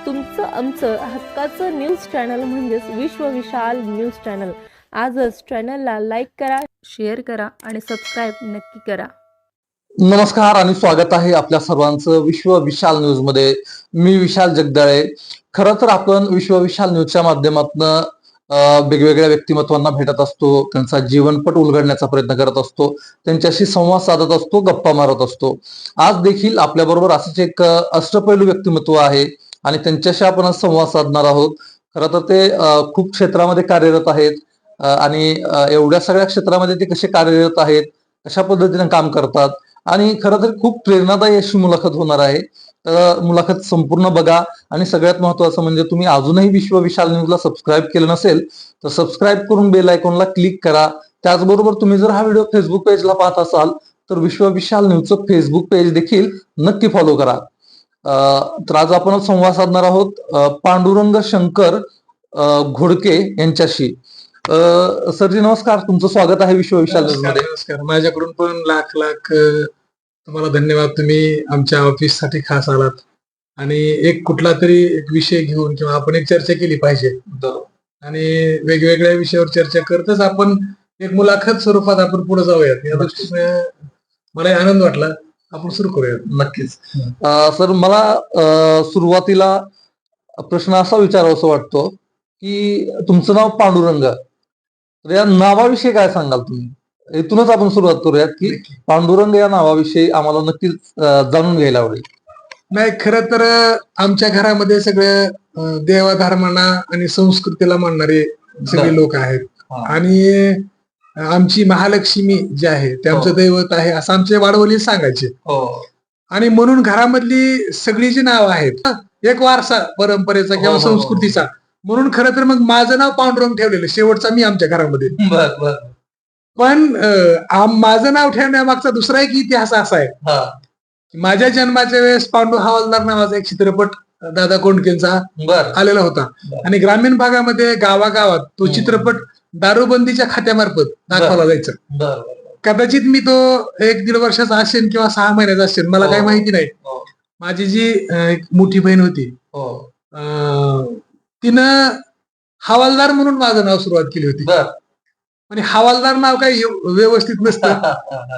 तुमचं आमचं हक्काचं न्यूज चॅनल म्हणजेच विश्व विशाल न्यूज चॅनल. आजच चॅनलला लाईक करा, शेअर करा आणि सबस्क्राईब नक्की करा. नमस्कार आणि स्वागत आहे आपल्या सर्वांचं विश्व विशाल न्यूज मध्ये. मी विशाल जगदाळे. खरं तर आपण विश्व विशाल न्यूजच्या माध्यमातून वेगवेगळ्या व्यक्तिमत्वांना भेटत असतो, त्यांचा जीवनपट उलगडण्याचा प्रयत्न करत असतो, त्यांच्याशी संवाद साधत असतो, गप्पा मारत असतो. आज देखील आपल्याबरोबर असंच एक अष्टपैलू व्यक्तिमत्व आहे आणि त्यांच्याशी आपण आज संवाद साधणार आहोत. खरं तर ते खूप क्षेत्रामध्ये कार्यरत आहेत आणि एवढ्या सगळ्या क्षेत्रामध्ये ते कसे कार्यरत आहेत, कशा पद्धतीने काम करतात आणि खरं तर खूप प्रेरणादायी अशी मुलाखत होणार आहे. तर मुलाखत संपूर्ण बघा आणि सगळ्यात महत्वाचं म्हणजे तुम्ही अजूनही विश्व विशाल न्यूजला सबस्क्राईब केलं नसेल तर सबस्क्राईब करून बेल आयकॉनला क्लिक करा. त्याचबरोबर तुम्ही जर हा व्हिडिओ फेसबुक पेजला पाहत असाल तर विश्व विशाल न्यूजचं फेसबुक पेज देखील नक्की फॉलो करा. तर आज आपण संवाद साधणार आहोत पांडुरंग शंकर घोडके यांच्याशी. सरजी नमस्कार, तुमचं स्वागत आहे विश्व विशाल न्यूज मध्ये. नमस्कार. माझ्याकडून पण लाख लाख तुम्हाला धन्यवाद. तुम्ही आमच्या ऑफिस साठी खास आलात आणि एक कुठला तरी एक विषय घेऊन किंवा आपण एक चर्चा केली पाहिजे आणि वेगवेगळ्या विषयावर चर्चा करतच आपण एक मुलाखत स्वरूपात आपण पुढे जाऊयात. या दृष्टीने मला आनंद वाटला. आपण सुरू करूयात. नक्कीच. सर, मला सुरुवातीला प्रश्न असा विचारावासा वाटतो की तुमचं नाव पांडुरंग, तर या नावाविषयी काय सांगाल तुम्ही? इथूनच आपण सुरुवात करूयात की पांडुरंग या नावाविषयी आम्हाला नक्कीच जाणून घ्यायला आवडेल. नाही, खरं तर आमच्या घरामध्ये सगळे देवाधर्मांना आणि संस्कृतीला मानणारे सगळे लोक आहेत आणि आमची महालक्ष्मी जी आहे ते आमचं दैवत आहे असं आमचे वाडवडील सांगायचे. आणि म्हणून घरामधली सगळी जी नावं आहेत एक वारसा परंपरेचा किंवा संस्कृतीचा, म्हणून खरं तर मग माझं नाव पांडुरंग ठेवलेलं शेवटचा मी आमच्या घरामध्ये. पण माझं नाव ठेवण्यामागचा दुसरा एक इतिहास असा आहे. माझ्या जन्माच्या वेळेस पांडू हवालदार नावाचा एक चित्रपट दादा कोंडकेंचा आलेला होता आणि ग्रामीण भागामध्ये गावागावात तो चित्रपट दारूबंदीच्या खात्यामार्फत दाखवला जायचा. कदाचित मी तो 1-1.5 वर्षाचा असेल किंवा 6 महिन्याचा असेल, मला काही माहिती नाही. माझी जी एक मोठी बहीण होती तिनं हवालदार म्हणून माझं नाव सुरुवात केली होती. आणि हवालदार नाव काही व्यवस्थित नसतं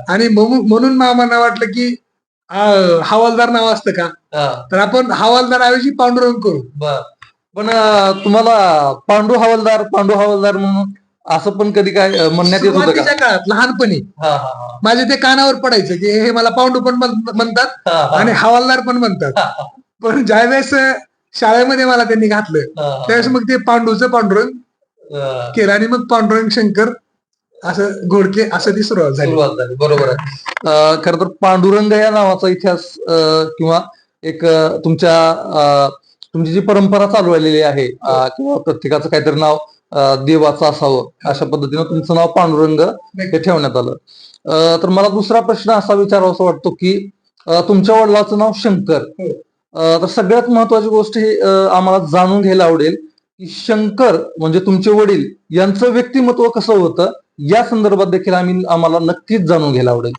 आणि म्हणून मामांना वाटलं की हवालदार नाव असतं का, तर आपण हवालदार ऐवजी पांडुरंग करू. पण तुम्हाला पांडू हवालदार म्हणून असं पण कधी काय म्हणण्यात येत होतं का? काळात लहानपणी माझे ते कानावर पडायचं की हे मला पांडू पण म्हणतात आणि हवालदार पण म्हणतात. पण ज्यावेळेस शाळेमध्ये मला त्यांनी घातलं त्यावेळेस मग ते पांडूचं पांडुरंग केलं आणि मग पांडुरंग शंकर असं घोडके असं ती सुरुवात झाली. बरोबर आहे. खर तर पांडुरंग या नावाचा इतिहास किंवा एक तुमची जी परंपरा चालू आलेली आहे किंवा प्रत्येकाचं काहीतरी नाव देवाचं असावं अशा पद्धतीनं तुमचं नाव पांडुरंग हे ठेवण्यात आलं. तर मला दुसरा प्रश्न असा विचारावासा वाटतो की तुमच्या वडिलाचं नाव शंकर. तर सगळ्यात महत्वाची गोष्ट ही आम्हाला जाणून घ्यायला आवडेल की शंकर म्हणजे तुमचे वडील यांचं व्यक्तिमत्व कसं होतं या संदर्भात देखील आम्हाला नक्कीच जाणून घ्यायला आवडेल.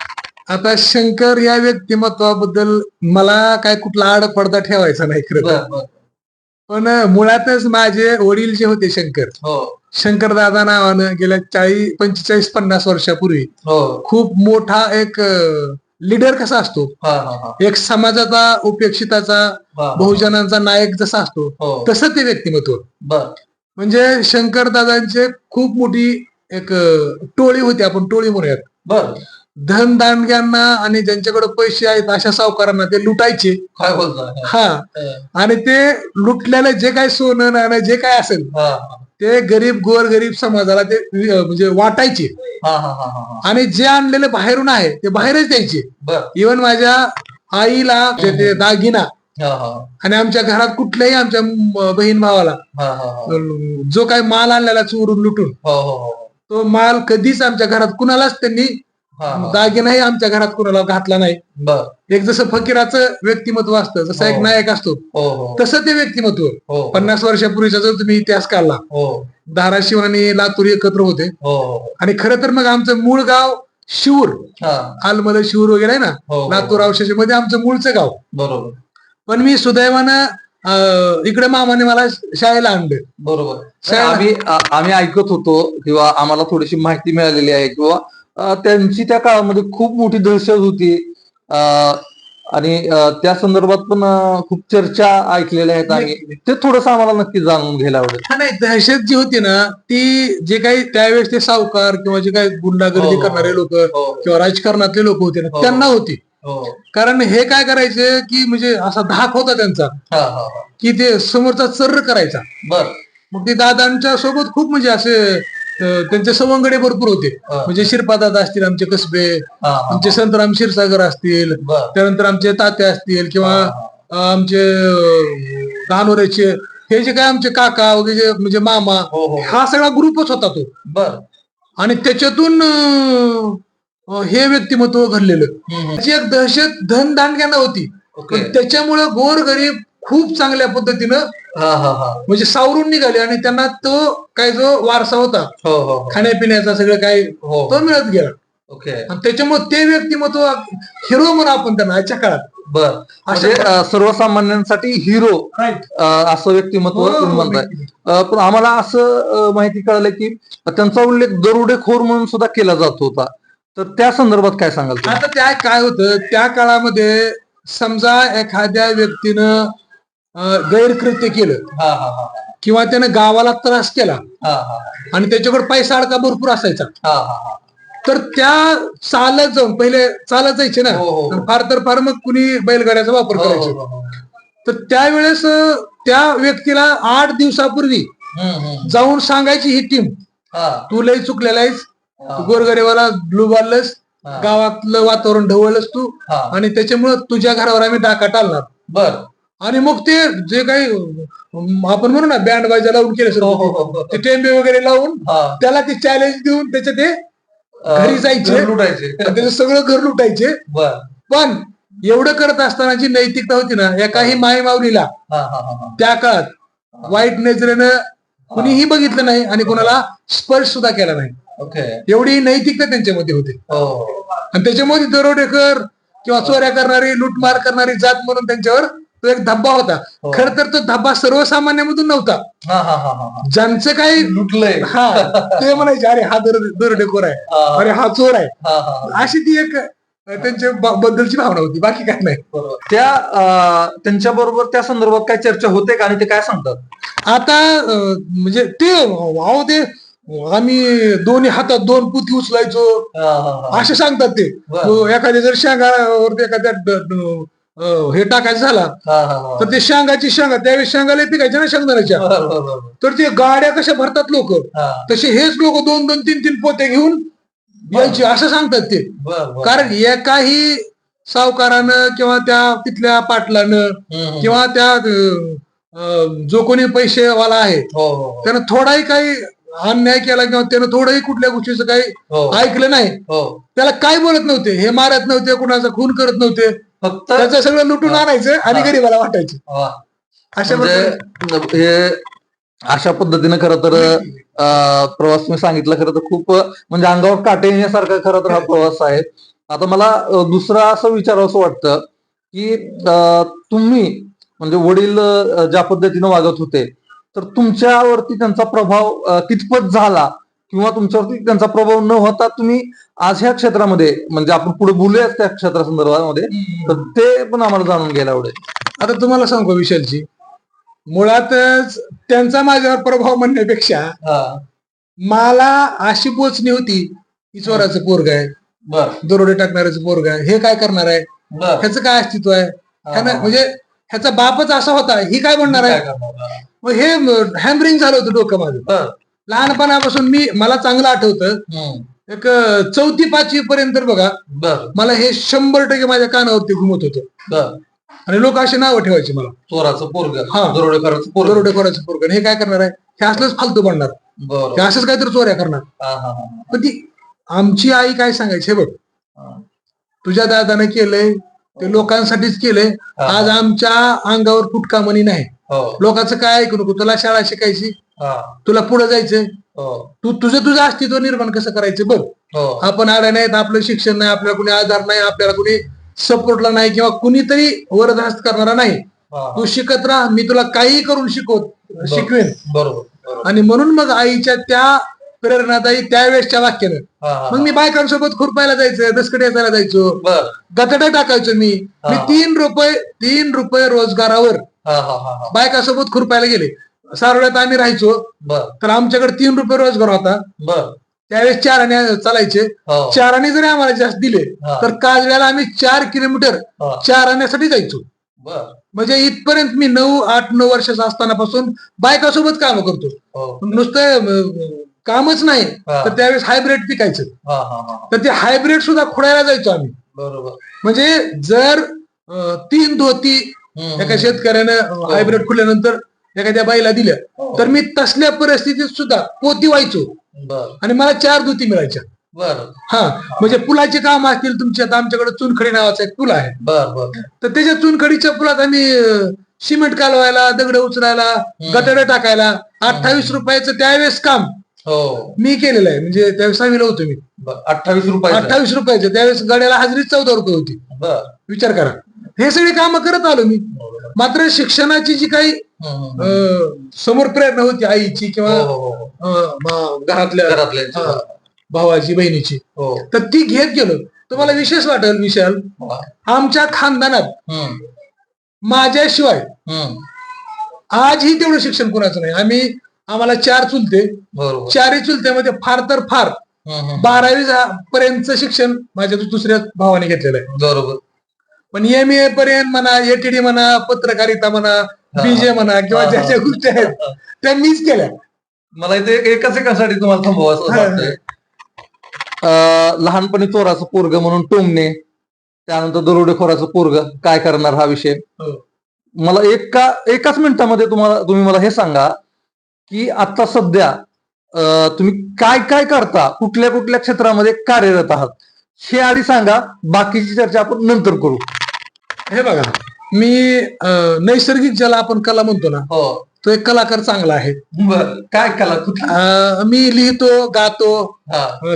आता शंकर या व्यक्तिमत्वाबद्दल मला काय कुठला आडपडदा ठेवायचा नाही खरं, पण मुळातच माझे वडील जे होते शंकर दादा नावानं गेल्या 45-50 वर्षापूर्वी खूप मोठा एक लीडर कसा असतो, एक समाजाचा उपेक्षिताचा बहुजनांचा नायक जसा असतो तसं ते व्यक्तिमत्व. म्हणजे शंकर दादांचे खूप मोठी एक टोळी होती, आपण टोळी म्हणूयात. धनदांडग्यांना आणि ज्यांच्याकडे पैसे आहेत अशा सावकारांना ते लुटायचे. काय बोलतो? आणि ते लुटलेलं जे काय सोनं नाणं जे काय असेल ते गोरगरीब समाजाला ते म्हणजे वाटायचे आणि जे आणलेलं बाहेरून आहे ते बाहेरच द्यायचे. इव्हन माझ्या आईला ते दागिना आणि आमच्या घरात कुठल्याही आमच्या बहीण भावाला जो काही माल आणलेला चोरून लुटून तो माल कधीच आमच्या घरात कुणालाच त्यांनी दागिनाही आमच्या घरात कुणाला घातला नाही. एक जसं फकीराचं व्यक्तिमत्व असतं, जसं एक नायक असतो तसं ते व्यक्तिमत्व 50 वर्षापूर्वीचा जर तुम्ही इतिहास काढला, धाराशिव आणि लातूर एकत्र होते. आणि खरं तर मग आमचं मूळ गाव शिवूर, आलमला शिवूर वगैरे आहे ना, लातूर औषधामध्ये आमचं मूळचं गाव. पण मी सुदैवानं इकडे मामाने मला शाळेला आणलं. बरोबर. आम्ही ऐकत होतो किंवा आम्हाला थोडीशी माहिती मिळालेली आहे किंवा त्यांची त्या काळामध्ये खूप मोठी दहशत होती आणि त्या संदर्भात पण खूप चर्चा ऐकलेल्या आहेत आणि ते थोडस आम्हाला नक्की जाणून घ्यायला आवडेल. हा नाही, दहशत जी होती ना ती जे काही त्यावेळेस ते सावकार किंवा जे काही गुंडागर्दी करणारे लोक किंवा राजकारणातले लोक होते ना त्यांना होती. कारण हे काय करायचे की म्हणजे असा धाक होता त्यांचा की ते समोरचा चर्र करायचा. मग ते दादांच्या सोबत खूप म्हणजे असे त्यांचे सवंगडे भरपूर होते. म्हणजे शिरपादादा असतील आमचे कसबे, आमचे संतराम क्षीरसागर असतील, त्यानंतर आमचे तात्या असतील किंवा आमचे धानोऱ्याचे हे जे काय आमचे काका वगैरे म्हणजे मामा, हा सगळा ग्रुपच होता तो. आणि त्याच्यातून हे व्यक्तिमत्व घडलेलं. त्याची एक दहशत धनदांडग्यांना होती. पण त्याच्यामुळे गोरगरीब खूप चांगल्या पद्धतीनं म्हणजे सावरून निघाले आणि त्यांना तो काय जो वारसा होता खाण्यापिण्याचा सगळं काही तो मिळत गेला. आणि त्याच्यामुळे ते व्यक्तिमत्व हिरो म्हणून आपण त्यांना आजच्या काळात म्हणजे सर्वसामान्यांसाठी हिरो असं व्यक्तिमत्व तुम्ही म्हणताय. पण आम्हाला असं माहिती कळलं की त्यांचा उल्लेख दरोडेखोर म्हणून सुद्धा केला जात होता. तर त्या संदर्भात काय सांगाल? आता त्या काय होतं त्या काळामध्ये समजा एखाद्या व्यक्तीनं गैरकृत्य केलं किंवा त्यानं गावाला त्रास केला आणि त्याच्याकडे पैसा अडका भरपूर असायचा तर त्या चालत जाऊन पहिले चालत जायचे ना फार तर फार मग कुणी बैलगाड्याचा वापर करायचा. तर त्यावेळेस त्या व्यक्तीला 8 दिवसापूर्वी जाऊन सांगायची ही टीम तू लय चुकलेला आहेस, गोरगरीबाला लुबाडलंस, गावातलं वातावरण ढवळलंस तू आणि त्याच्यामुळे तुझ्या घरावर आम्ही डाका टाळणार. आणि मग ते जे काही आपण म्हणू ना बँड बाजा लावून केलं ते टेंबे वगैरे लावून त्याला ते चॅलेंज देऊन त्याचे ते घरी जायचे लुटायचे त्याचं सगळं घर लुटायचे. पण एवढं करत असताना जी नैतिकता होती ना एकाही माई माऊलीला त्या काळात वाईट नजरेनं कुणीही बघितलं नाही आणि कोणाला स्पर्श सुद्धा केला नाही. एवढी नैतिकता त्यांच्यामध्ये होती. आणि त्याच्यामध्ये दरोडेखोर किंवा चोऱ्या करणारी लुटमार करणारी जात म्हणून त्यांच्यावर तो एक धब्बा होता. खर तर तो धब्बा सर्वसामान्यामधून नव्हता. ज्यांचं काही लुटलंय ते म्हणायचे अरे हा दरोडेखोर आहे, अरे हा चोर आहे, अशी ती एक त्यांच्या बद्दलची भावना होती, बाकी काय नाही. त्यांच्या बरोबर त्या संदर्भात काय चर्चा होते का आणि ते काय सांगतात? आता म्हणजे ते आम्ही दोन्ही हातात 2 पुती उचलायचो असे सांगतात ते. एखाद्या जर शेंगावरती एखाद्या हे टाकायचं झाला तर ते शेंगाची शेंगा त्यावेळेस शेंगाला पिकायच्या ना शेंगदाण्याच्या तर ते गाड्या कशा भरतात लोक तसे हेच लोक 2-2, 3-3 पोते घेऊन यायचे असं सांगतात ते. कारण एकाही सावकारानं किंवा त्या तिथल्या पाटलानं किंवा त्या जो कोणी पैसेवाला आहे त्यानं थोडाही काही अन्याय केला किंवा त्यानं थोडंही कुठल्या गोष्टीचं काही ऐकलं नाही त्याला काय बोलत नव्हते, हे मारत नव्हते, कुणाचा खून करत नव्हते, फक्त त्याचं सगळं लुटून आणायचं आणि गरीबाला वाटायचं. अशा पद्धतीने खरं तर प्रवास तुम्ही सांगितलं. खरं तर खूप म्हणजे अंगावर काटे येण्यासारखा खरं तर हा प्रवास आहे. आता मला दुसरा असं विचारावं असं वाटतं की तुम्ही म्हणजे वडील ज्या पद्धतीने वागत होते तर तुमच्यावरती त्यांचा प्रभाव कितपत झाला किंवा तुमच्यावरती त्यांचा प्रभाव न होता तुम्ही आज ह्या क्षेत्रामध्ये म्हणजे आपण पुढे बोलूयाच त्या क्षेत्रासंदर्भामध्ये तर ते पण आम्हाला जाणून घ्यायला आवडेल. आता तुम्हाला सांगू विशालजी, मुळातच त्यांचा माझ्यावर प्रभाव म्हणण्यापेक्षा मला अशी बोचणी होती की चोराचं पोरग आहे, दरोडे टाकणाऱ्याचं पोरग आहे, हे काय करणार आहे, ह्याचं काय अस्तित्व आहे, म्हणजे ह्याचा बापच असा होता, ही काय म्हणणार आहे. मग हे हॅमरिंग झालं होतं डोकं माझं लहानपणापासून. मला चांगलं आठवतं एक 4थी 5वी पर्यंत बघा मला हे 100% माझ्या कानावरती घुमत होतं आणि लोक असे नावं ठेवायचे मला, चोराचं पोरग, दरोडेखोराचं पोरग, हे काय करणार आहे, हे असलंच फालतू बनणार, हे असंच काहीतरी चोऱ्या करणार. पण ती आमची आई काय सांगायची, बघ तुझ्या दादाने केलंय ते लोकांसाठीच केलंय, आज आमच्या अंगावर फुटकामणी नाही, लोकांचं काय ऐकू नको, तुला शाळा शिकायची, तुला पुढे जायचंय, तू तुझं अस्तित्व निर्माण कसं करायचं बघ. आपण आड्या नाहीत, आपलं शिक्षण नाही, आपल्याला कुणी आधार नाही, आपल्याला कुणी सपोर्टला नाही किंवा कुणीतरी वरदहस्त करणारा नाही, तू शिकत राहा, मी तुला काही करून शिकवेन. बरोबर. आणि म्हणून मग आईच्या त्या प्रेरणादायी त्यावेळेसच्या वाक्यानं मग मी बायकांसोबत खुरपायला जायचं, दसकडे यायला जायचो, गतडे टाकायचो. मी 3 रुपये रोजगारावर बायकासोबत खुरपायला गेले. सारोळ्यात आम्ही राहायचो, तर आमच्याकडे 3 रुपये रोजगार होता. त्यावेळेस 4 आणे चालायचे. 4 आणे जरी आम्हाला जास्त दिले तर काजव्याला आम्ही 4 किलोमीटर 4 आणण्यासाठी जायचो. म्हणजे इथपर्यंत मी 8-9 वर्षाचा असतानापासून बायकासोबत काम करतो. नुसतं कामच नाही तर त्यावेळेस हायब्रिड पिकायचं, तर ते हायब्रिड सुद्धा खोडायला जायचो आम्ही. म्हणजे जर 3 धोती एका शेतकऱ्यानं हायब्रिड खुल्यानंतर एखाद्या बाईला दिल्या तर मी तसल्या परिस्थितीत सुद्धा पोती व्हायचो आणि मला 4 धोती मिळायच्या. म्हणजे पुलाचे काम असतील तुमच्यात, आमच्याकडे चुनखडी नावाचा एक पूल आहे, तर त्याच्या चुनखडीच्या पुलात आम्ही सिमेंट कालवायला, दगड उचलायला, गटाडे टाकायला 28 रुपयाचं त्यावेळेस काम मी केलेलं आहे. म्हणजे त्यावेळेस 6वीला होतो मी. 28 रुपयाचं त्यावेळेस गड्याला हजेरी 14 रुपये होती. विचार करा, हे सगळी कामं करत आलो मी. मात्र शिक्षणाची जी काही समोर प्रेरणा होती आईची किंवा घरातल्या भावाची, बहिणीची, तर ती घेत गेलो. तुम्हाला विशेष वाटेल विशाल, आमच्या खानदानात माझ्याशिवाय आजही तेवढं शिक्षण कुणाचं नाही. आम्हाला 4 चुलते, 4ही चुलत्यामध्ये फार तर फार 12वी पर्यंतचं शिक्षण माझ्या दुसऱ्या भावाने घेतलेलं आहे. बरोबर. पण MA पर्यंत म्हणा, ATD म्हणा, पत्रकारिता म्हणा, BJ म्हणा किंवा ज्या ज्या गोष्टी आहेत त्या मीच केल्या. मला इथे एकासाठी तुम्हाला थांबवा असं वाटतंय. लहानपणी चोराचं पोरग म्हणून टोमणे, त्यानंतर दरोडेखोराचं पोरग काय करणार हा विषय. मला एकाच मिनिटामध्ये तुम्ही मला हे सांगा की आता सध्या तुम्ही काय काय करता, कुठल्या कुठल्या क्षेत्रामध्ये कार्यरत आहात, हे आधी सांगा. बाकीची चर्चा आपण नंतर करू. हे बघा, मी नैसर्गिक ज्याला आपण कला म्हणतो ना, तो एक कलाकार चांगला आहे. काय कला? मी लिहितो, गातो,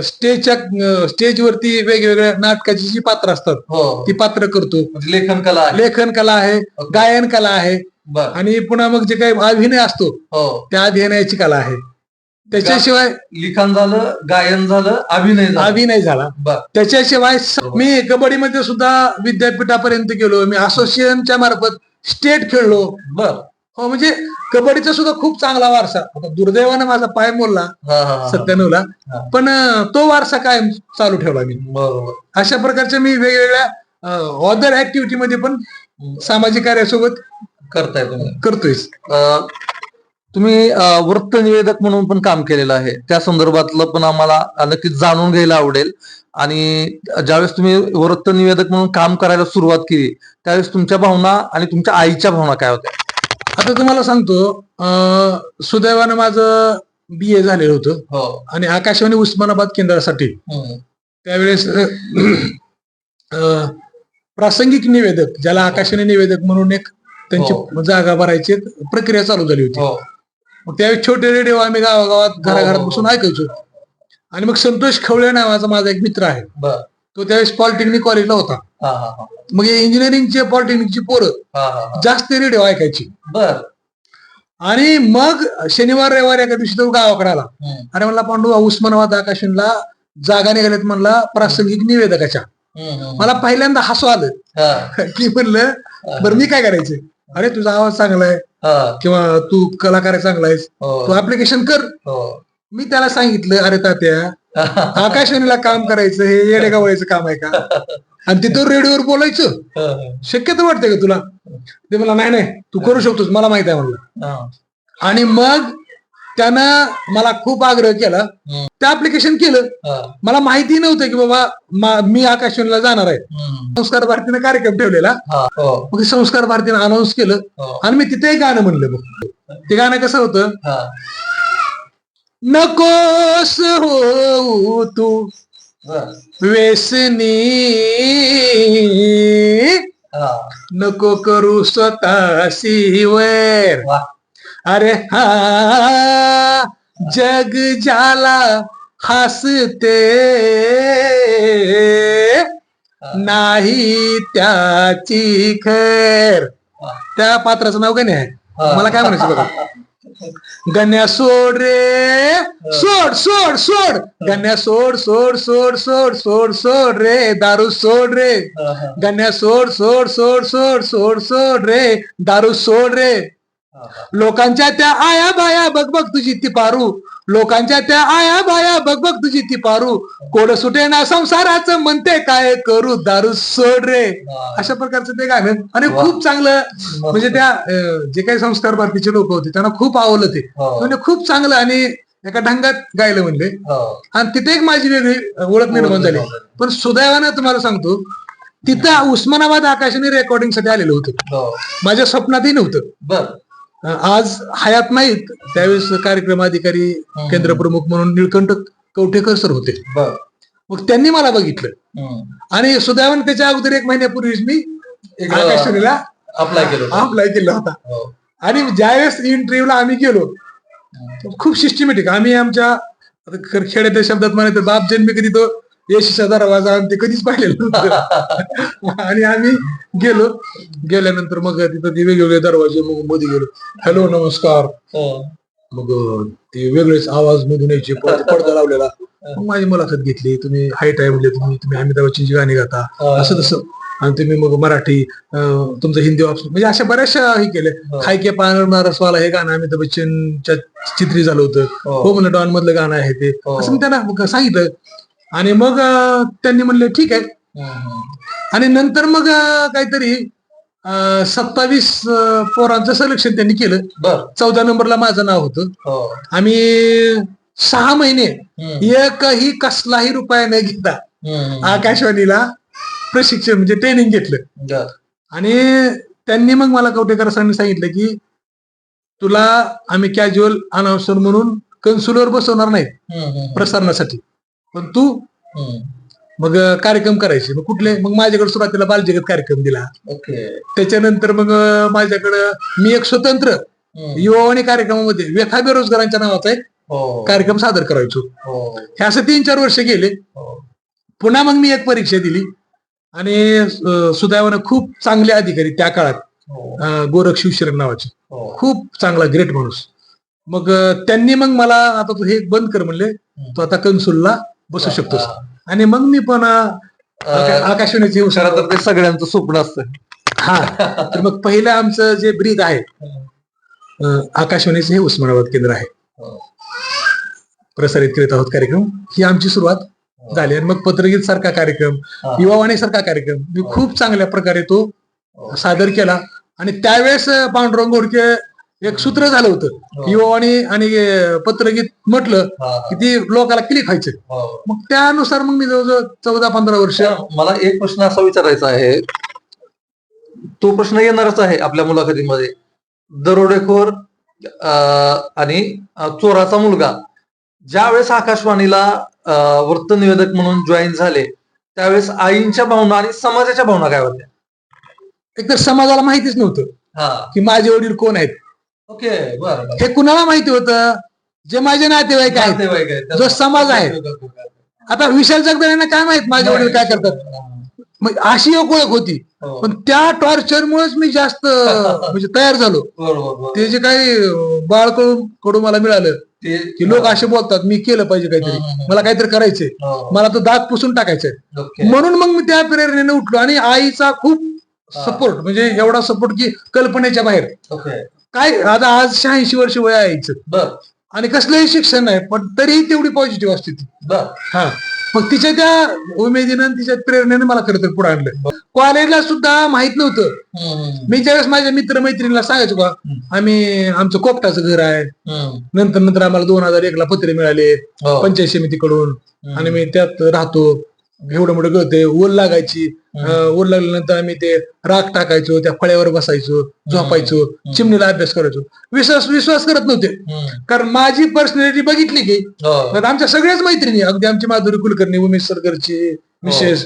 स्टेजवरती वेगवेगळ्या नाटकाची जी पात्र असतात ती पात्र करतो. लेखन कला आहे, गायन कला आहे, आणि पुन्हा मग जे काही अभिनय असतो त्या अभिनयाची कला आहे. त्याच्याशिवाय लिखाण झालं, गायन झालं, अभिनय झाला. त्याच्याशिवाय मी कबड्डीमध्ये सुद्धा विद्यापीठापर्यंत गेलो. मी असोसिएशनच्या मार्फत स्टेट खेळलो. हो, म्हणजे कबड्डीचा सुद्धा खूप चांगला वारसा. आता दुर्दैवानं माझा पाय मोडला 97ला, पण तो वारसा कायम चालू ठेवला मी. अशा प्रकारच्या मी वेगवेगळ्या ऑदर ऍक्टिव्हिटी मध्ये पण सामाजिक कार्यासोबत करतोय. तुम्ही वृत्त निवेदक म्हणून पण काम केलेलं आहे, त्या संदर्भातलं पण आम्हाला नक्कीच जाणून घ्यायला आवडेल. आणि ज्यावेळेस तुम्ही वृत्त निवेदक म्हणून काम करायला सुरुवात केली त्यावेळेस तुमच्या भावना आणि तुमच्या आईच्या भावना काय होत्या? आता तुम्हाला सांगतो, सुदैवानं माझं BA झालेलं होतं आणि आकाशवाणी उस्मानाबाद केंद्रासाठी त्यावेळेस प्रासंगिक निवेदक, ज्याला आकाशवाणी निवेदक म्हणून एक त्यांची जागा भरायची प्रक्रिया चालू झाली होती. त्यावेळेस छोटे रेडिओ आम्ही गावागावात घराघरात बसून ऐकायचो. आणि मग संतोष खवळे नावाचा माझा एक मित्र आहे, तो त्यावेळेस पॉलिटेक्निक कॉलेजला होता. मग इंजिनिअरिंगचे पॉलिटेक्निकची पोरं जास्त रेडिओ ऐकायची. आणि मग शनिवार रविवार एका दिवशी तो गावाकडे आला. अरे म्हणला, पांडू, उस्मानाबाद आकाशवाणीला जागा निघाल्यात म्हणला प्रासंगिक निवेदकाच्या. मला पहिल्यांदा हसू आलं की म्हणलं, बरं मी काय करायचं? अरे तुझा आवाज चांगला आहे किंवा तू कलाकार चांगला आहेस, तू ऍप्लिकेशन कर. मी त्याला सांगितलं, अरे तात्या, आकाशवाणीला काम करायचं हे येडेगावळीचं काम आहे का? आणि तिथं रेडिओवर बोलायचं शक्यतो वाटतंय का तुला? ते मला, नाही तू करू शकतोस, मला माहित आहे म्हणलं. आणि मग त्यानं मला खूप आग्रह केला, ते ऍप्लिकेशन केलं. मला माहिती नव्हतं की बाबा मी आकाशवाणीला जाणार आहे. संस्कार भारतीनं कार्यक्रम ठेवलेला, मग संस्कार भारतीनं अनाऊन्स केलं आणि मी तिथे एक गाणं म्हणलं. मग ते गाणं कसं होतं, नकोस हो तू व्यसनी, नको करू स्वतःशी वैर. अरे हा जग ज्याला हसते नाही त्याची खैर. त्या पात्राचं नाव गण्या आहे. मला काय म्हणायचं बघा, गण्या सोड रे सोड सोड सोड, गण्या सोड सोड सोड सोड सोड सोड रे दारू सोड रे, गण्या सोड सोड सोड सोड सोड सोड रे दारू सोड रे. लोकांच्या त्या आया बाया बघ बघ तुझी ती पारू, लोकांच्या त्या आया बाया बघ बघ तुझी ती पारू, कोड सुटे ना संसाराचं म्हणते काय करू दारू सोड रे. अशा प्रकारचं ते गाणं आणि खूप चांगलं म्हणजे त्या जे काही संस्कार भारतीचे लोक होते त्यांना खूप आवडलं ते, म्हणजे खूप चांगलं आणि एका ढंगात गायलं म्हणले. आणि तिथे एक माझी वेगळी ओळख निर्माण झाली. पण सुदैवानं तुम्हाला सांगतो, तिथं उस्मानाबाद आकाशवाणी रेकॉर्डिंगसाठी आलेलं होतं, माझ्या स्वप्नातही नव्हतं. आज हयात नाहीत, त्यावेळेस कार्यक्रम अधिकारी केंद्र प्रमुख म्हणून निळकंठ कवठेकर सर होते. मग त्यांनी मला बघितलं आणि सुदैवाने त्याच्या अगोदर 1 महिन्यापूर्वीच मी आकाशवाणीला अप्लाय केला होता. आणि ज्यावेळेस इंटरव्ह्यूला आम्ही गेलो, खूप सिस्टमॅटिक आम्ही आमच्या खेड्याच्या शब्दात म्हणायचं बाप जन्मी कधी तो यशीचा दरवाजा आणि ते कधीच पाहिलेलं नव्हतं. आणि आम्ही गेल्यानंतर मग तिथं ते वेगवेगळे दरवाजे मग मध्ये गेलो, हॅलो नमस्कार, मग ते वेगळेच आवाज मधून यायचे, पडदा लावलेला. मग माझी मुलाखत घेतली, तुम्ही हाईट आहे म्हणजे तुम्ही अमिताभ बच्चनची गाणी गाता असं तसं, आणि तुम्ही मग मराठी तुमचं हिंदी ऑप्शन म्हणजे अशा बऱ्याचशा हे केले. खाय के पान रसवाला हे गाणं अमिताभ बच्चनच्या चित्री झालं होतं, हो म्हणलं डॉन मधलं गाणं आहे ते, असं मी त्यांना सांगितलं. आणि मग त्यांनी म्हणले ठीक आहे. आणि नंतर मग काहीतरी 27 पोरांचं सिलेक्शन त्यांनी केलं. 14 नंबरला माझं नाव होतं. आम्ही 6 महिने एकही कसलाही रुपया न घेता आकाशवाणीला प्रशिक्षण म्हणजे ट्रेनिंग घेतलं. आणि त्यांनी मग मला कवठेकर सरांनी सांगितलं की तुला आम्ही कॅज्युअल अनाउन्सर म्हणून कन्सुलर बसवणार नाही प्रसारणासाठी, पण तू मग कार्यक्रम करायचे. मग कुठले, मग माझ्याकडे सुरुवातीला बालजगत कार्यक्रम दिला. त्याच्यानंतर मग माझ्याकडं मी एक स्वतंत्र युवावाणी कार्यक्रमामध्ये व्यथा बेरोजगारांच्या नावाचा एक कार्यक्रम सादर करायचो. हे असं 3-4 वर्ष गेले. पुन्हा मग मी एक परीक्षा दिली आणि सुदैवानं खूप चांगले अधिकारी त्या काळात गोरख शिवशरण नावाचे खूप चांगला ग्रेट माणूस. मग त्यांनी मग मला आता तू हे बंद कर म्हणले, तू आता कन्सुलला बसू शकतोस. आणि मग मी पण आकाशवाणीचे तर ते सगळ्यांचं स्वप्न असतं. हा, तर मग पहिलं आमचं जे ब्रीद आहे आकाशवाणीचे हे उस्मानाबाद केंद्र आहे, प्रसारित करीत आहोत कार्यक्रम, ही आमची सुरुवात झाली. आणि मग पत्रगीत सारखा कार्यक्रम, युवावाणी सारखा कार्यक्रम मी खूप चांगल्या प्रकारे तो सादर केला. आणि त्यावेळेस पांडुरंग घोडके एक सूत्र झालं होतं, युवावाणी आणि पत्रगीत म्हटलं की ती लोकांना क्लिक व्हायचं. मग त्यानुसार मग मी जवळजवळ 14-15 वर्ष. मला एक प्रश्न असा विचारायचा आहे, तो प्रश्न येणारच आहे आपल्या मुलाखतीमध्ये. दरोडेखोर आणि चोराचा मुलगा ज्यावेळेस आकाशवाणीला वृत्तनिवेदक म्हणून जॉईन झाले, त्यावेळेस आईंच्या भावना आणि समाजाच्या भावना काय होत्या? एकतर समाजाला माहितीच नव्हतं की माझे वडील कोण आहेत. ओके, बरं. हे कुणाला माहिती होतं? जे माझे नातेवाईक आहेत, जो समाज आहे. आता विशाल जगदाळेंना काय माहित माझे वडील काय करतात? मग अशी एक ओळख होती. पण त्या टॉर्चरमुळेच मी जास्त म्हणजे तयार झालो. ते जे काही बाळकडून मला मिळालं की लोक असे बोलतात, मी केलं पाहिजे काहीतरी, मला काहीतरी करायचंय, मला तो दाग पुसून टाकायचंय. म्हणून मग मी त्या प्रेरणेने उठलो. आणि आईचा खूप सपोर्ट, म्हणजे एवढा सपोर्ट की कल्पनेच्या बाहेर. काय आता आज 86 वर्ष वय आहे आईचं आणि कसलंही शिक्षण नाही, पण तरीही तेवढी पॉझिटिव्ह असते ती. हा, मग तिच्या त्या उमेदीनं तिच्या प्रेरणेने मला खरं तर पुढे आणलं. कॉलेजला सुद्धा माहित नव्हतं. मी ज्यावेळेस माझ्या मित्र-मैत्रिणीला सांगायचो का आम्ही आमचं कोपटाचं घर आहे, नंतर आम्हाला 2001ला पत्रे मिळाले पंचायत समितीकडून आणि मी त्यात राहतो, एवढं मोठं गळते, ओल लागायची, ओल लागल्यानंतर आम्ही ते राख टाकायचो, त्या फळ्यावर बसायचो, झोपायचो, चिमणीला अभ्यास करायचो. विश्वास करत नव्हते, कारण माझी पर्सनॅलिटी बघितली की आमच्या सगळ्याच मैत्रिणी, अगदी आमची माधुरी कुलकर्णी, उमेश सरकरची मिसेस,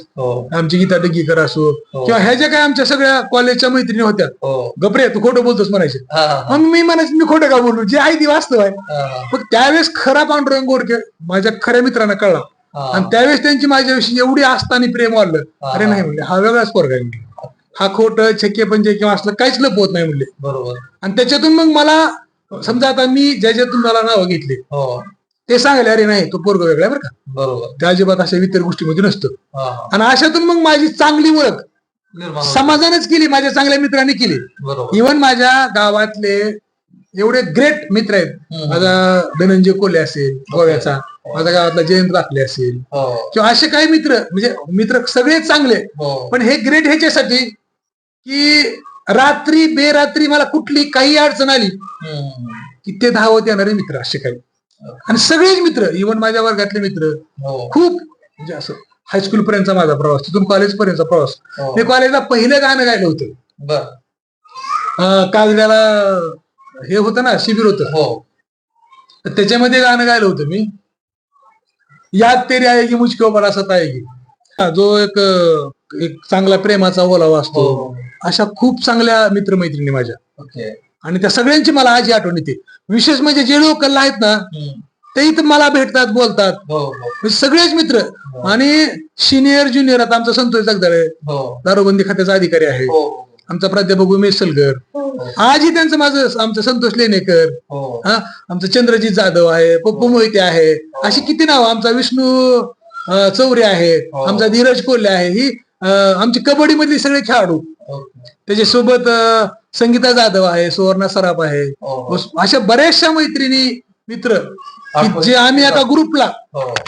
आमची गीता डगीकर असो किंवा ह्या ज्या काय आमच्या सगळ्या कॉलेजच्या मैत्रिणी होत्या, गपरे तू खोटं बोलतोस म्हणायचे. मग मी म्हणायचं मी खोटं का बोलू, जे आहे ती वास्तव आहे. मग त्यावेळेस खरा पांडुरंग घोडके माझ्या खऱ्या मित्रांना कळला आणि त्यावेळेस त्यांची माझ्याविषयी एवढी आस्था आणि प्रेम वाढलं. अरे नाही म्हणले, हा वेगळाच पोरगा आहे. हा खोट छक्के पंजे किंवा असलं काहीच लपवत नाही म्हणले. बरोबर. आणि त्याच्यातून मग मला समजा आता मी ज्याच्यातून मला नावं घेतली हो. ते सांगायला अरे नाही तो पोरग वेगळा बरं का, बरोबर. त्या अजिबात अशा इतर गोष्टीमध्ये नसतं. हा, हा. आणि अशातून मग माझी चांगली ओळख निर्माण होते. समाजानेच केली, माझ्या चांगल्या मित्रांनी केली. बरोबर. इव्हन माझ्या गावातले एवढे ग्रेट मित्र आहेत. माझा धनंजय कोल्हे असेल गोव्याचा, माझ्या गावातला जयंत दाखले असेल, हो. किंवा असे काही मित्र, म्हणजे मित्र सगळे चांगले. हो. पण हे ग्रेट ह्याच्यासाठी की रात्री बेरात्री मला कुठली काही अडचण आली की ते धावत येणारे मित्र असे काही. आणि सगळेच मित्र, इव्हन माझ्या वर्गातले मित्र हो. खूप, म्हणजे असं हायस्कूल पर्यंतचा माझा प्रवास, तिथून कॉलेज पर्यंतचा प्रवास. हो. मी कॉलेजला पहिलं गाणं गायलं होतं. बर. काजऱ्याला हे होतं ना, शिबिर होतं, हो. तर त्याच्यामध्ये गाणं गायलं होतं मी, याद तेरी आएगी मुझको बडा सताएगी. जो एक चांगला प्रेमाचा ओलावा असतो. हो. अशा खूप चांगल्या मित्रमैत्रिणी माझ्या, ओके. आणि त्या सगळ्यांची मला आजही आठवण येते. विशेष म्हणजे जे लोक आहेत ना ते इथं मला भेटतात, बोलतात. हो. म्हणजे सगळेच मित्र. आणि सिनियर ज्युनियर, आता आमचा संतोष जगदाळे हो. दारूबंदी खात्याचा अधिकारी आहे. हो. आमचा प्राध्यापक उमेश सलगर, आजही त्यांचं माझं, आमचं संतोष लेणेकर, हो. आमचं चंद्रजीत जाधव आहे, पप्पू मोहिते आहे, अशी किती नाव, आमचा विष्णू चौरे आहे, आमचा धीरज कोल्हे आहे, ही आमची कबड्डी मधली सगळे खेळाडू. त्याच्यासोबत संगीता जाधव आहे, सुवर्णा सराफ आहे. अशा बऱ्याचशा मैत्रिणी मित्र की जे आम्ही आता ग्रुपला,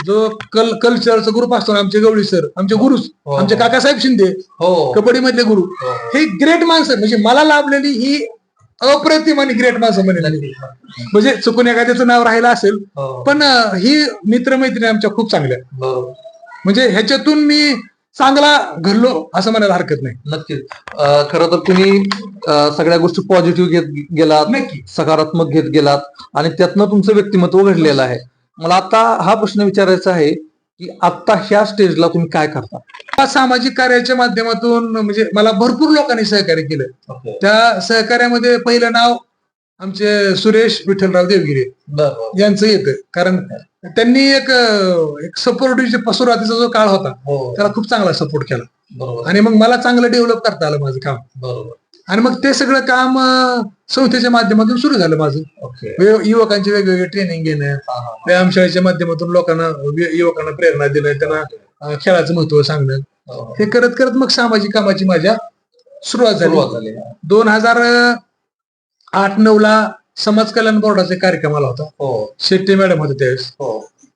जो कल्चरचा ग्रुप असतो ना, आमचे गवळी सर, आमचे गुरु, आमचे काकासाहेब शिंदे, कबड्डी मधले गुरु, हे ग्रेट माणसं. म्हणजे मला लाभलेली ही अप्रतिम आणि ग्रेट माणसं म्हणे. म्हणजे चुकून एखाद्याचं नाव राहिलं असेल, पण ही मित्रमैत्रिणी आमच्या खूप चांगल्या. म्हणजे ह्याच्यातून मी चांगला घडलो असं म्हणायला हरकत नाही. नक्कीच. खरं तर तुम्ही सगळ्या गोष्टी पॉझिटिव्ह घेत गेलात, नक्की. सकारात्मक घेत गेलात, आणि त्यातनं तुमचं व्यक्तिमत्व घडलेलं आहे. मला आता हा प्रश्न विचारायचा आहे की आता ह्या स्टेजला तुम्ही काय करता? सामाजिक कार्याच्या माध्यमातून म्हणजे मला भरपूर लोकांनी सहकार्य केलं. त्या सहकार्यामध्ये पहिलं नाव आमचे सुरेश विठ्ठलराव देवगिरे यांचं येतं. कारण त्यांनी एक सपोर्टिव्ह, सुरुवातीचा जो काळ होता त्याला खूप चांगला सपोर्ट केला. आणि मग मला चांगलं डेव्हलप करता आलं माझं काम. आणि मग ते सगळं काम संस्थेच्या माध्यमातून सुरू झालं माझं. युवकांचे वेगवेगळे ट्रेनिंग घेणं, व्यायामशाळेच्या माध्यमातून युवकांना प्रेरणा देणं, त्यांना खेळाचं महत्व सांगणं, हे करत करत मग सामाजिक कामाची माझ्या सुरुवात झाली. 2008-9 ला समाज कल्याण बोर्डाचा कार्यक्रम आला होता. शेट्टी मॅडम होते त्यावेळेस,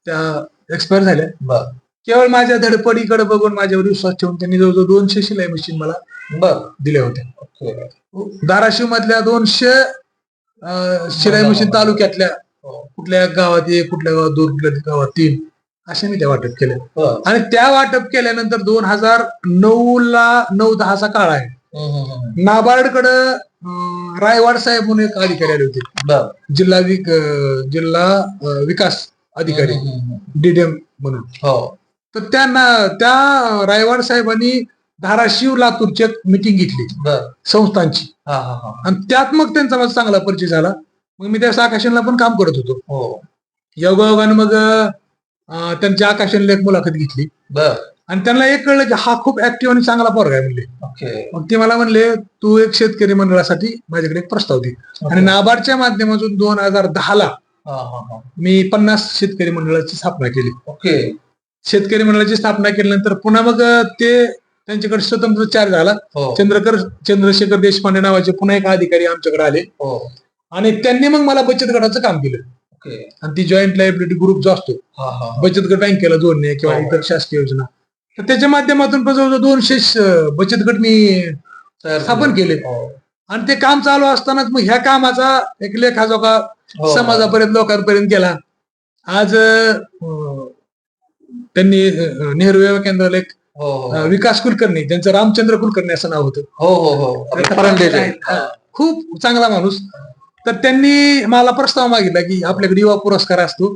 त्या एक्सपायर झाल्या. केवळ माझ्या धडपडीकडे बघून, माझ्यावर विश्वास ठेवून त्यांनी जवळजवळ 200 शिलाई मशीन मला दिल्या होत्या. धाराशिव मधल्या 200 शिलाई मशीन तालुक्यातल्या कुठल्या गावात 1, कुठल्या गावात 2, कुठल्या गावात 3, अशा मी त्या वाटप केल्या. आणि त्या वाटप केल्यानंतर 2009-10चा काळ आहे. नाबार्डकडं रायवाड साहेब म्हणून एक अधिकारी आले होते, जिल्हा विकास अधिकारी, डीडीएम म्हणून. तर त्या रायवाड साहेबांनी धाराशिव लातूरची मिटिंग घेतली संस्थांची, आणि त्यात मग त्यांचा माझा चांगला परिचय झाला. मग मी त्या आकाशनला पण काम करत होतो. योगायोगानं मग त्यांच्या आकाशनला एक मुलाखत घेतली, आणि त्यांना एक कळलं की हा खूप ऍक्टिव्ह आणि चांगला पोरगा आहे म्हणले. मग ते मला म्हणले, तू एक शेतकरी मंडळासाठी माझ्याकडे एक प्रस्ताव दे. आणि नाबार्डच्या माध्यमातून 2010 ला मी 50 शेतकरी मंडळाची स्थापना केली. शेतकरी मंडळाची स्थापना केल्यानंतर पुन्हा मग त्यांच्याकडे स्वतंत्र चार्ज झाला. चंद्रशेखर देशपांडे नावाचे पुन्हा एक अधिकारी आमच्याकडे आले, आणि त्यांनी मग मला बचत गटाचं काम दिलं. आणि ती जॉईंट लायबिलिटी ग्रुप जो असतो, बचत गट बँकेला जोडणे किंवा इतर शासकीय योजना, तर त्याच्या माध्यमातून जवळजवळ 200 बचत गट मी स्थापन केले. आणि ते काम चालू असतानाच मग ह्या कामाचा एक लेखाजोखा समाजापर्यंत, लोकांपर्यंत गेला. आज त्यांनी नेहरू युवा केंद्राला एक विकास कुलकर्णी, ज्यांचं रामचंद्र कुलकर्णी असं नाव होतं, खूप चांगला माणूस. तर त्यांनी मला प्रस्ताव मागितला की आपल्याकडे युवा पुरस्कार असतो,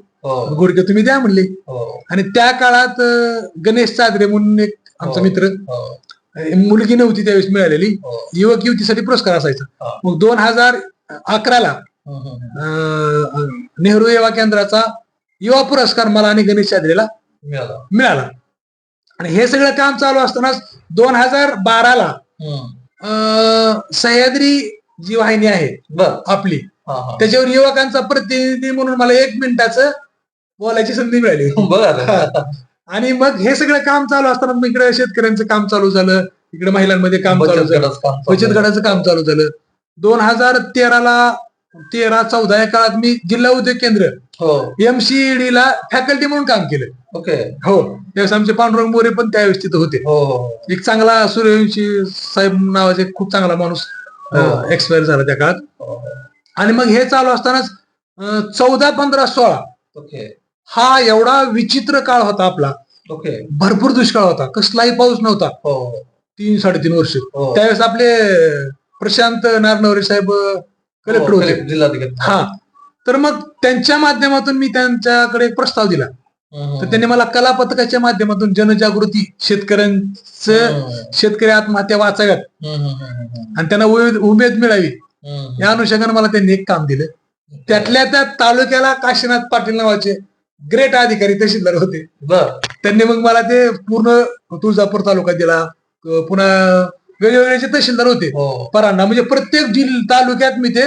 गुडके तुम्ही द्या म्हणले. आणि त्या काळात गणेश चादरे म्हणून एक आमचा मित्र, मुलगी नव्हती त्यावेळेस मिळालेली, युवक युवतीसाठी पुरस्कार असायचा. मग 2011 ला नेहरू युवा केंद्राचा युवा पुरस्कार मला आणि गणेश चादरेला मिळाला. आणि हे सगळं काम चालू असतानाच 2012 ला सह्याद्री जी वाहिनी आहे बर आपली, हा हा त्याच्यावर युवकांचा प्रतिनिधी म्हणून मला 1 मिनिटाचं बोलायची संधी मिळाली. बर आणि मग हे सगळं काम चालू असताना मग इकडे शेतकऱ्यांचं काम चालू झालं, इकडे महिलांमध्ये काम चालू बचत झालं, गटाचं काम चालू बचत आहे. गटाचं काम चालू झालं. 2013-14 या काळात मी जिल्हा उद्योग केंद्र हो MCED ला फॅकल्टी म्हणून काम केलं. ओके हो, त्यावेळेस आमचे पांडुरंग मोरे पण त्यावेळेस तिथं होते. हो हो एक चांगला सूर्यवंशी साहेब नावाचे खूप चांगला माणूस हो. एक्सपायर झाला त्या काळात. हो. आणि मग हे चालू असतानाच 14, 15, 16 ओके हा एवढा विचित्र काळ होता आपला. ओके भरपूर दुष्काळ होता, कसलाही पाऊस नव्हता हो 3-3.5 वर्ष. हो. त्यावेळेस आपले प्रशांत नारनवरे साहेब कलेक्टर होते. जिल्हाधिकारी हा, तर मग त्यांच्या माध्यमातून मी त्यांच्याकडे एक प्रस्ताव दिला. तर त्यांनी मला कला पथकाच्या माध्यमातून जनजागृती, शेतकऱ्यांचं शेतकरी आत्महत्या वाचाव्यात आणि त्यांना उमेद मिळावी या अनुषंगाने मला त्यांनी एक काम दिलं. त्यातल्या त्या तालुक्याला काशीनाथ पाटील नावाचे ग्रेट अधिकारी तहसीलदार होते. बर त्यांनी मग मला ते पूर्ण तुळजापूर तालुका दिला. पुन्हा वेगवेगळे जे तहसीलदार होते हो परांना, म्हणजे प्रत्येक तालुक्यात मी ते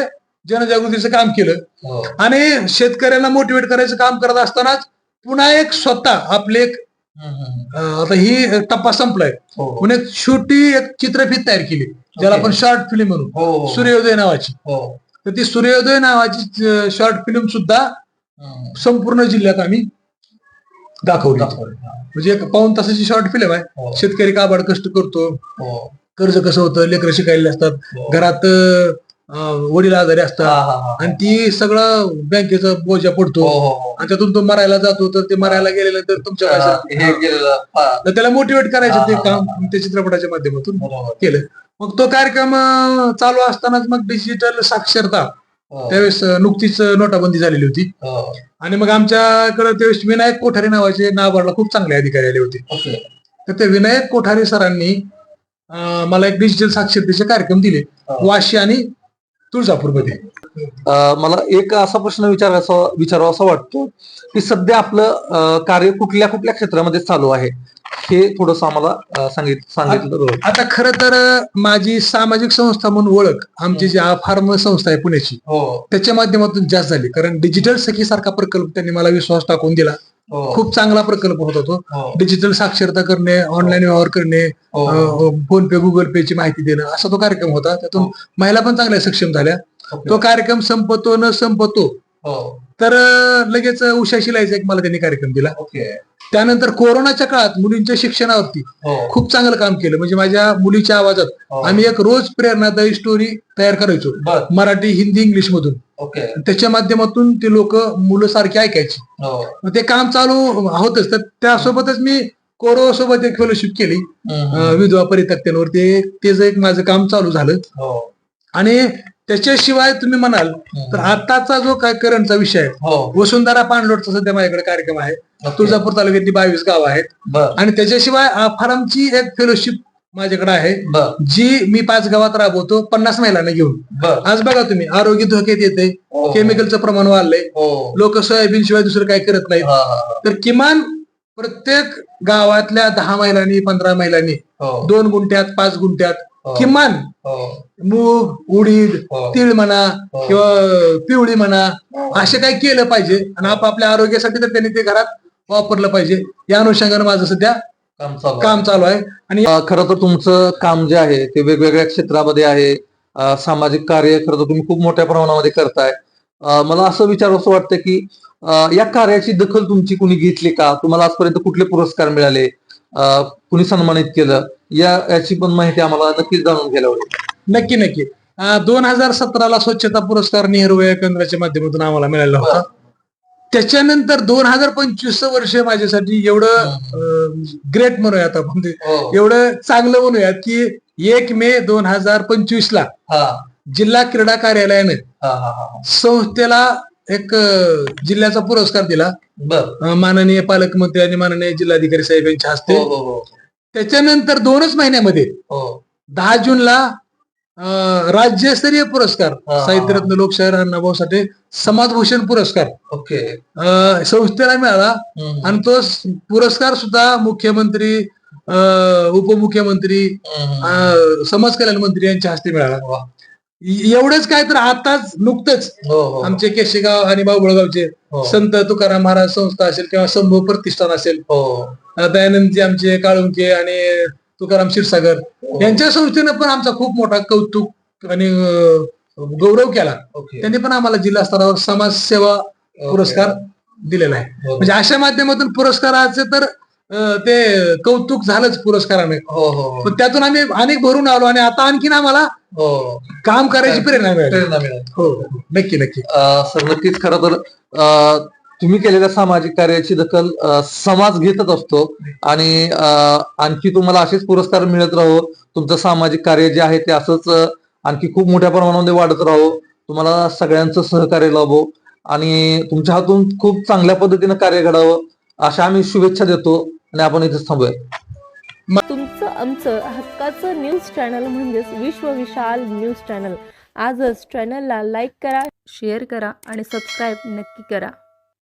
जनजागृतीचं काम केलं. हो आणि शेतकऱ्यांना मोटिवेट करायचं काम करत असतानाच पुन्हा एक स्वतः आपले एक आता ही टप्पा संपलाय हो पुन्हा एक छोटी एक चित्रफीत तयार केली, ज्याला आपण शॉर्ट फिल्म म्हणून, हो सूर्योदय नावाची. हो तर ती सूर्योदय नावाची शॉर्ट फिल्म सुद्धा संपूर्ण जिल्ह्यात आम्ही दाखवली. म्हणजे एक 1.5 तासाची शॉर्ट फिल्म आहे. हो. शेतकरी काबाड कष्ट करतो, हो कर्ज कसं होतं, लेकरं शिकायला असतात, हो. घरात वडील आजारी हा, असतात हा, हा. आणि ती सगळं बँकेचा बोजा हो पडतो हो हो आणि त्यातून तो मरायला जातो. तर ते मरायला गेल्यानंतर तुमच्या हे पैशात- केलेलं हा, तर त्याला मोटिवेट करायचं ते हा, काम त्या चित्रपटाच्या माध्यमातून बरोबर केलं. मग तो कार्यक्रम चालू असतानाच मग डिजिटल साक्षरता, हो, त्यावेळेस नुकतीच नोटाबंदी झालेली होती. हो. आणि मग आमच्याकडे त्यावेळेस विनायक कोठारे नावाचे नाबार्डला खूप चांगले अधिकारी आले होते. ओके तर ते विनायक कोठारे सरांनी मला एक डिजिटल साक्षरतेचे कार्यक्रम दिले हो. वाशी आणि तुळजापूरमध्ये. मला एक असा प्रश्न विचारावा असा वाटतो की सध्या आपलं कार्य कुठल्या कुठल्या क्षेत्रामध्ये चालू आहे हे थोडस आम्हाला सांगितलं बरोबर. आता खरं तर माझी सामाजिक संस्था म्हणून ओळख आमची जी फार्म संस्था आहे पुण्याची, हो त्याच्या माध्यमातून जास्त झाली. कारण डिजिटल सखी सारखा प्रकल्प त्यांनी मला विश्वास टाकून दिला. हो खूप चांगला प्रकल्प होता तो. हो डिजिटल साक्षरता करणे, ऑनलाईन व्यवहार करणे, हो. फोन पे, गुगल पे ची माहिती देणं, असा तो कार्यक्रम होता. त्यातून महिला पण चांगल्या सक्षम झाल्या. ओके. तो कार्यक्रम संपतो न संपतो हो तर लगेच उषा शिलाईचा एक मला त्यांनी कार्यक्रम दिला. ओके त्यानंतर कोरोनाच्या काळात मुलींच्या शिक्षणावरती हो खूप चांगलं काम केलं. म्हणजे माझ्या मुलीच्या आवाजात हो. आम्ही एक रोज प्रेरणादायी स्टोरी तयार करायचो, बर मराठी, हिंदी, इंग्लिश मधून. ओके त्याच्या माध्यमातून ते लोक मुलं सारखी ऐकायची. हो मग ते काम चालू होतच. तर त्यासोबतच मी कोरो सोबत एक फेलोशिप केली विधवा परित्यक्त्यांवर. त्याचं एक माझं काम चालू झालं. हो आणि त्याच्याशिवाय तुम्ही म्हणाल तर आताचा जो काय करंटचा विषय आहे, हो वसुंधरा पाणलोटचा सध्या माझ्याकडे कार्यक्रम आहे. तुळजापूर तालुक्यातली 22 गावं आहेत. बर आणि त्याच्याशिवाय फार्मची एक फेलोशिप माझ्याकडे आहे, बर जी मी 5 गावात राबवतो 50 महिलांना घेऊन. बर आज बघा तुम्ही, आरोग्य धोक्यात येते, हो. केमिकलचं प्रमाण वाढलंय, हो लोक सोयाबीन शिवाय दुसरं काही करत नाहीत. हा, हा, हा. तर किमान प्रत्येक गावातल्या 10 महिलांनी, 15 महिलांनी हो 2 गुंठ्यात, 5 गुंठ्यात हो. किमान हो मूग, उडीद, हो. तीळ म्हणा हो. किंवा पिवळी म्हणा, असे काही केलं पाहिजे. आणि आपापल्या आरोग्यासाठी तर त्यांनी ते घरात वापरलं पाहिजे. या अनुषंगाने माझं सध्या काम चालू आहे. आणि खरं तर तुमचं काम जे आहे ते वेगवेगळ्या क्षेत्रामध्ये आहे. सामाजिक कार्य खरं तर तुम्ही खूप मोठ्या प्रमाणामध्ये करताय. मला असं विचारावं वाटतं की या कार्याची दखल तुमची कुणी घेतली का? तुम्हाला आजपर्यंत कुठले पुरस्कार मिळाले, कुणी सन्मानित केलं, याची पण माहिती आम्हाला नक्कीच जाणून घ्यायला आवडेल. नक्की नक्की 2017 स्वच्छता पुरस्कार नेहरू वया केंद्राच्या माध्यमातून आम्हाला मिळाला होता. त्याच्यानंतर 2025 वर्ष माझ्यासाठी एवढं ग्रेट म्हणूयात आपण, हो. एवढं चांगलं म्हणूयात की 1 मे 2025 ला हा जिल्हा क्रीडा कार्यालयाने हा हा हा संस्थेला एक जिल्ह्याचा पुरस्कार दिला, बर माननीय पालकमंत्री आणि माननीय जिल्हाधिकारी साहेब यांच्या हस्ते. हो हो हो त्याच्यानंतर 2च महिन्यामध्ये हो 10 जूनला राज्यस्तरीय पुरस्कार, हा. साहित्यरत्न लोकशाहीर अण्णाभाऊ साठे समाजभूषण पुरस्कार ओके संस्थेला मिळाला. आणि तो पुरस्कार सुद्धा मुख्यमंत्री उपमुख्यमंत्री समाज कल्याण मंत्री यांच्या हस्ते मिळाला. एवढंच काय तर आताच नुकतंच आमचे केशेगाव आणि बाबुळगावचे संत तुकाराम महाराज संस्था असेल किंवा संभव प्रतिष्ठान असेल, दयानंदजी आमचे काळुंके आणि तुकाराम क्षीरसागर यांच्या संस्थेनं पण आमचा खूप मोठा कौतुक आणि गौरव केला. त्यांनी पण आम्हाला जिल्हा स्तरावर समाजसेवा पुरस्कार दिलेला आहे. म्हणजे अशा माध्यमातून पुरस्काराचे तर ते कौतुक झालंच पुरस्काराने, पण त्यातून आम्ही अनेक भरून आलो आणि आता आणखीन आम्हाला काम करायची प्रेरणा मिळाली. हो, नक्की नक्की सर, नक्कीच. खरं तर तुम्ही केलेल्या सामाजिक कार्याची दखल समाज घेतच असतो आणि आणखी तुम्हाला असेच पुरस्कार मिळत राहो. तुमचं सामाजिक कार्य जे आहे ते असंच आणखी खूप मोठ्या प्रमाणामध्ये वाढत राहो. तुम्हाला सगळ्यांचं सहकार्य लाभो आणि तुमच्या हातून खूप चांगल्या पद्धतीनं कार्य घडावं अशा आम्ही शुभेच्छा देतो आणि आपण इथेच थांबूया. तुमचं आमचं हक्काचं न्यूज चॅनल म्हणजेच विश्व विशाल न्यूज चॅनल. आजच चॅनलला लाईक करा, शेअर करा आणि सबस्क्राईब नक्की करा.